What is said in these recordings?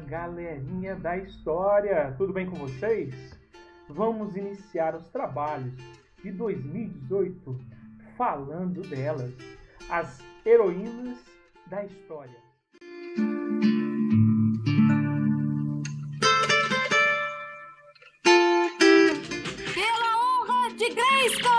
galerinha da história! Tudo bem com vocês? Vamos iniciar os trabalhos de 2018 falando delas, as heroínas da história. Pela honra de Grayskull!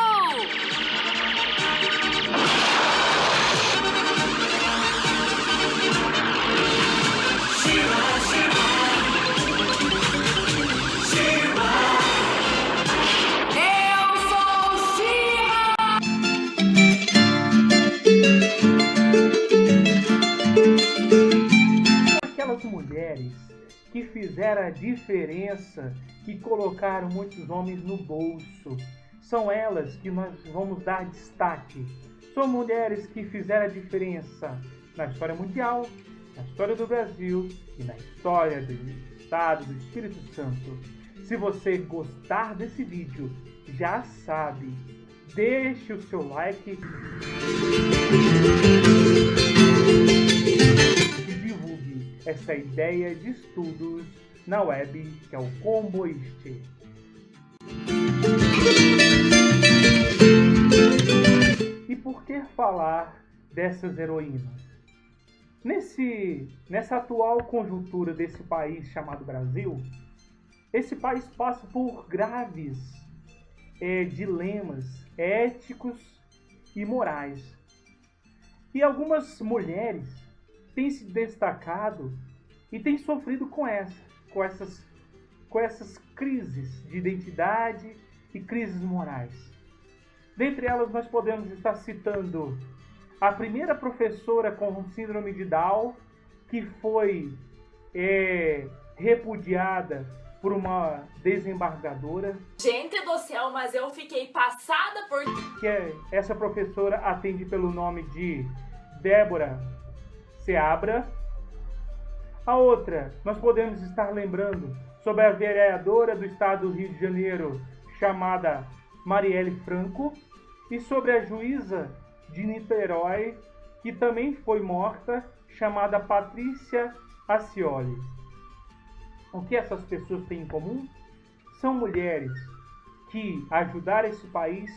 Aquelas mulheres que fizeram a diferença, que colocaram muitos homens no bolso. São elas que nós vamos dar destaque. São mulheres que fizeram a diferença na história mundial, na história do Brasil e na história do Estado do Espírito Santo. Se você gostar desse vídeo, já sabe, deixe o seu like e divulgue essa ideia de estudos na web, que é o Comboiste. E por que falar dessas heroínas? Nessa atual conjuntura desse país chamado Brasil, esse país passa por graves dilemas éticos e morais. E algumas mulheres têm se destacado e têm sofrido com essas crises de identidade e crises morais. Dentre elas, nós podemos estar citando a primeira professora com síndrome de Down, que foi repudiada por uma desembargadora. Gente do céu, mas eu fiquei passada por... Essa professora atende pelo nome de Débora Seabra. A outra, nós podemos estar lembrando sobre a vereadora do estado do Rio de Janeiro, chamada Marielle Franco, e sobre a juíza de Niterói, que também foi morta, chamada Patrícia Acioli. O que essas pessoas têm em comum? São mulheres que ajudaram esse país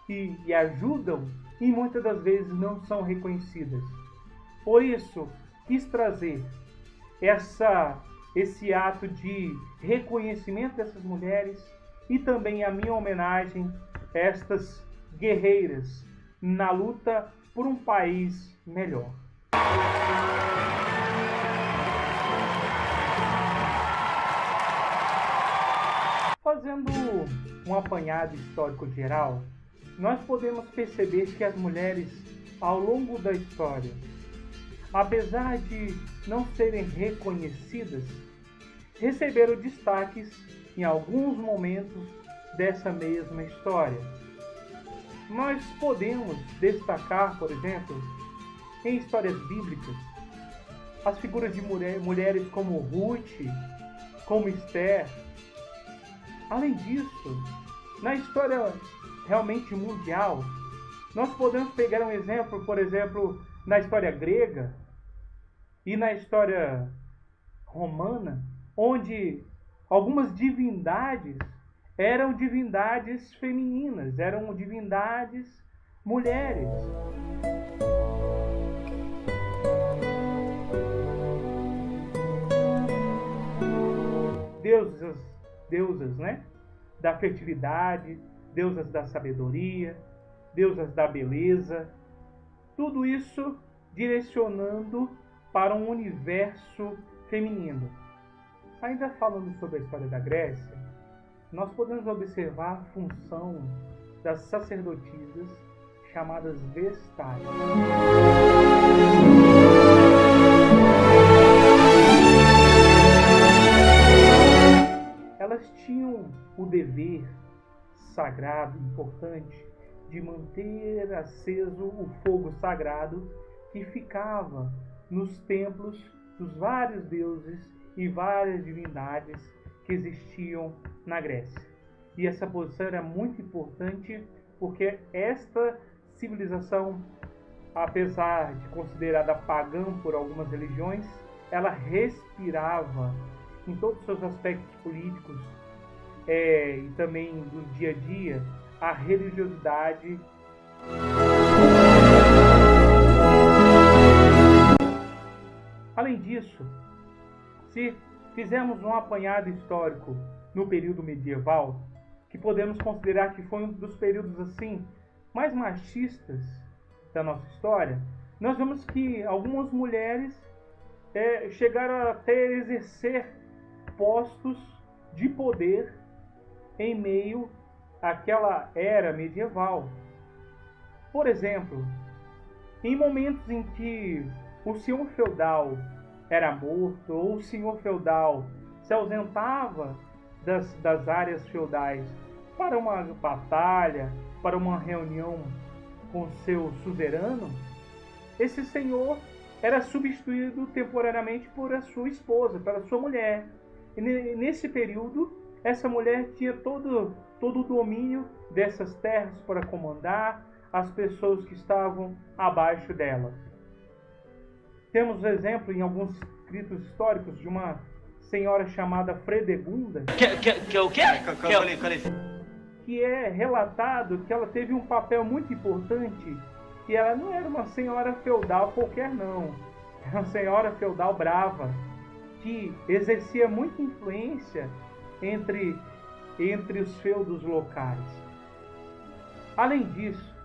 e ajudam e muitas das vezes não são reconhecidas. Por isso, quis trazer esse ato de reconhecimento dessas mulheres e também a minha homenagem a estas guerreiras na luta por um país melhor. Fazendo um apanhado histórico geral, nós podemos perceber que as mulheres, ao longo da história, apesar de não serem reconhecidas, receberam destaques em alguns momentos dessa mesma história. Nós podemos destacar, por exemplo, em histórias bíblicas, as figuras de mulheres como Ruth, como Esther. Além disso, na história realmente mundial, nós podemos pegar um exemplo, por exemplo, na história grega e na história romana, onde algumas divindades eram divindades femininas, eram divindades mulheres. Deusas, né? Da fertilidade, deusas da sabedoria, deusas da beleza. Tudo isso direcionando para um universo feminino. Ainda falando sobre a história da Grécia, nós podemos observar a função das sacerdotisas chamadas vestais. Elas tinham o dever sagrado, importante, de manter aceso o fogo sagrado que ficava nos templos dos vários deuses e várias divindades que existiam na Grécia. E essa posição era muito importante porque esta civilização, apesar de considerada pagã por algumas religiões, ela respirava em todos os seus aspectos políticos e também do dia a dia a religiosidade. Além disso, se fizermos um apanhado histórico no período medieval, que podemos considerar que foi um dos períodos assim mais machistas da nossa história, nós vemos que algumas mulheres chegaram até a exercer postos de poder em meio àquela era medieval. Por exemplo, em momentos em que o senhor feudal era morto ou o senhor feudal se ausentava das áreas feudais para uma batalha, para uma reunião com seu suzerano, esse senhor era substituído temporariamente por a sua esposa, pela sua mulher. E nesse período, essa mulher tinha todo o domínio dessas terras para comandar as pessoas que estavam abaixo dela. Temos exemplo em alguns escritos históricos de uma senhora chamada Fredegunda, que é relatado que ela teve um papel muito importante, que ela não era uma senhora feudal qualquer não, era uma senhora feudal brava, que exercia muita influência entre os feudos locais. Além disso,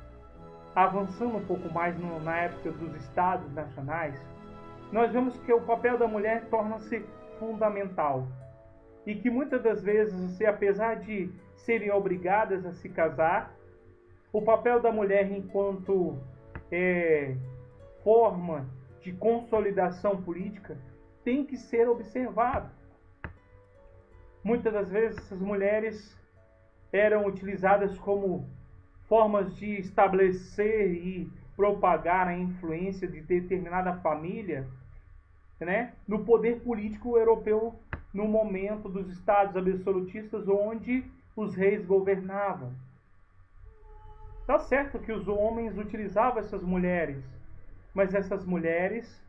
avançando um pouco mais na época dos estados nacionais, nós vemos que o papel da mulher torna-se fundamental e que muitas das vezes, apesar de serem obrigadas a se casar, o papel da mulher enquanto forma de consolidação política tem que ser observado. Muitas das vezes essas mulheres eram utilizadas como formas de estabelecer e propagar a influência de determinada família, né, no poder político europeu no momento dos estados absolutistas onde os reis governavam. Tá certo que os homens utilizavam essas mulheres, mas essas mulheres,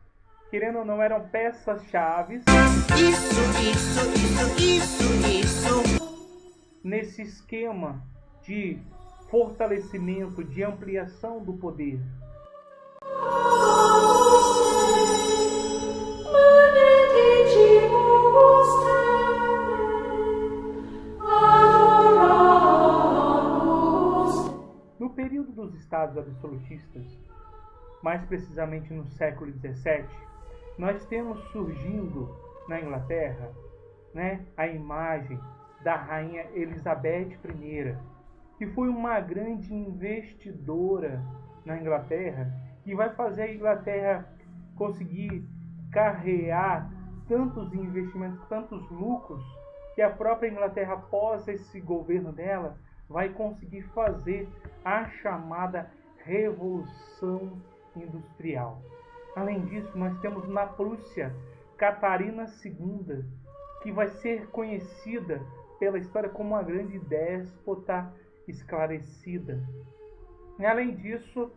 querendo ou não, eram peças-chave nesse esquema de fortalecimento, de ampliação do poder. No período dos estados absolutistas, mais precisamente no século XVII, nós temos surgindo na Inglaterra, né, a imagem da rainha Elizabeth I, que foi uma grande investidora na Inglaterra, que vai fazer a Inglaterra conseguir carrear tantos investimentos, tantos lucros, que a própria Inglaterra, após esse governo dela, vai conseguir fazer a chamada Revolução Industrial. Além disso, nós temos na Prússia Catarina II, que vai ser conhecida pela história como uma grande déspota esclarecida. E além disso,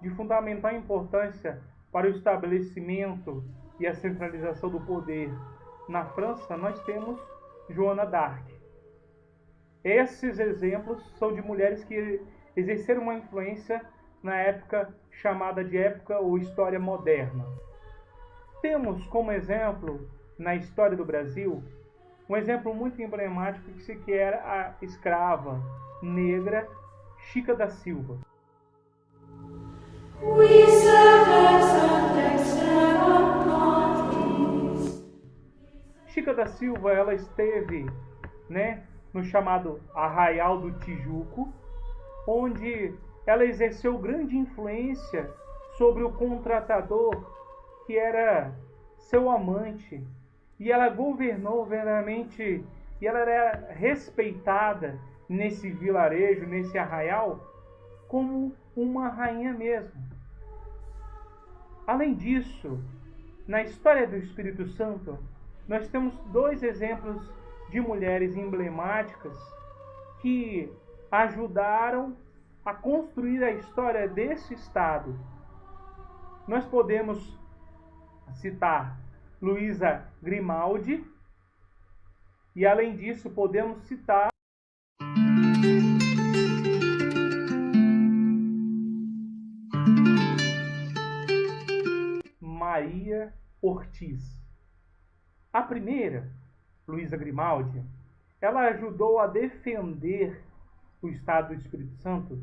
de fundamental importância para o estabelecimento e a centralização do poder na França, nós temos Joana d'Arc. Esses exemplos são de mulheres que exerceram uma influência na época chamada de época ou história moderna. Temos como exemplo, na história do Brasil, um exemplo muito emblemático que era a escrava negra Chica da Silva. Chica da Silva, ela esteve, né, no chamado Arraial do Tijuco, onde ela exerceu grande influência sobre o contratador, que era seu amante, e ela governou verdadeiramente, e ela era respeitada nesse vilarejo, nesse arraial, como uma rainha mesmo. Além disso, na história do Espírito Santo, nós temos dois exemplos de mulheres emblemáticas que ajudaram a construir a história desse estado. Nós podemos citar Luísa Grimaldi. E além disso, podemos citar Maria Ortiz. A primeira, Luísa Grimaldi, ela ajudou a defender o Estado do Espírito Santo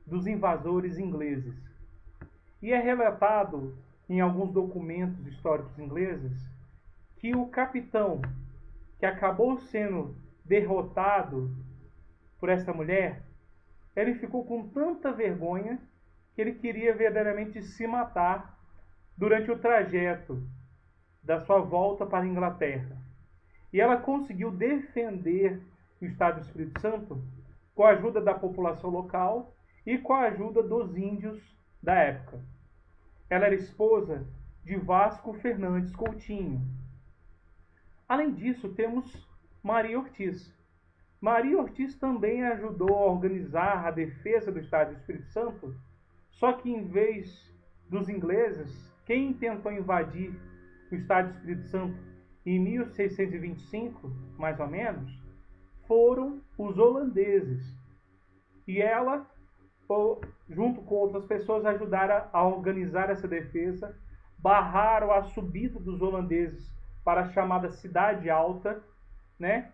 dos invasores ingleses. E é relatado em alguns documentos históricos ingleses que o capitão que acabou sendo derrotado por essa mulher, ele ficou com tanta vergonha que ele queria verdadeiramente se matar durante o trajeto da sua volta para a Inglaterra. E ela conseguiu defender o Estado do Espírito Santo com a ajuda da população local e com a ajuda dos índios da época. Ela era esposa de Vasco Fernandes Coutinho. Além disso, temos Maria Ortiz. Maria Ortiz também ajudou a organizar a defesa do Estado do Espírito Santo, só que em vez dos ingleses, quem tentou invadir o Estado do Espírito Santo em 1625, mais ou menos, foram os holandeses. E ela, junto com outras pessoas, ajudaram a organizar essa defesa, barraram a subida dos holandeses para a chamada Cidade Alta, né?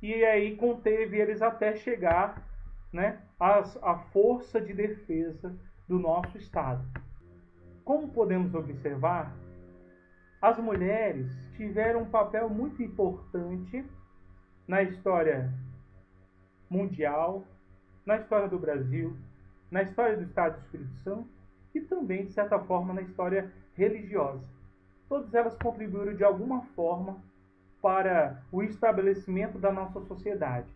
E aí conteve eles até chegar, né, à força de defesa do nosso Estado. Como podemos observar, as mulheres tiveram um papel muito importante na história mundial, na história do Brasil, na história do Estado do Espírito Santo e também, de certa forma, na história religiosa. Todas elas contribuíram de alguma forma para o estabelecimento da nossa sociedade.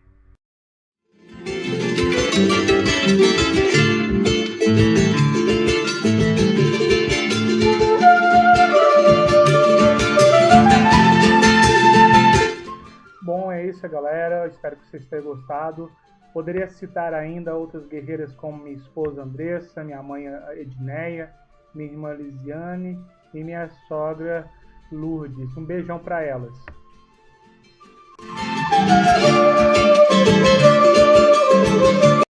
Bom, é isso, galera. Espero que vocês tenham gostado. Poderia citar ainda outras guerreiras como minha esposa Andressa, minha mãe Edneia, minha irmã Lisiane e minha sogra Lourdes. Um beijão para elas.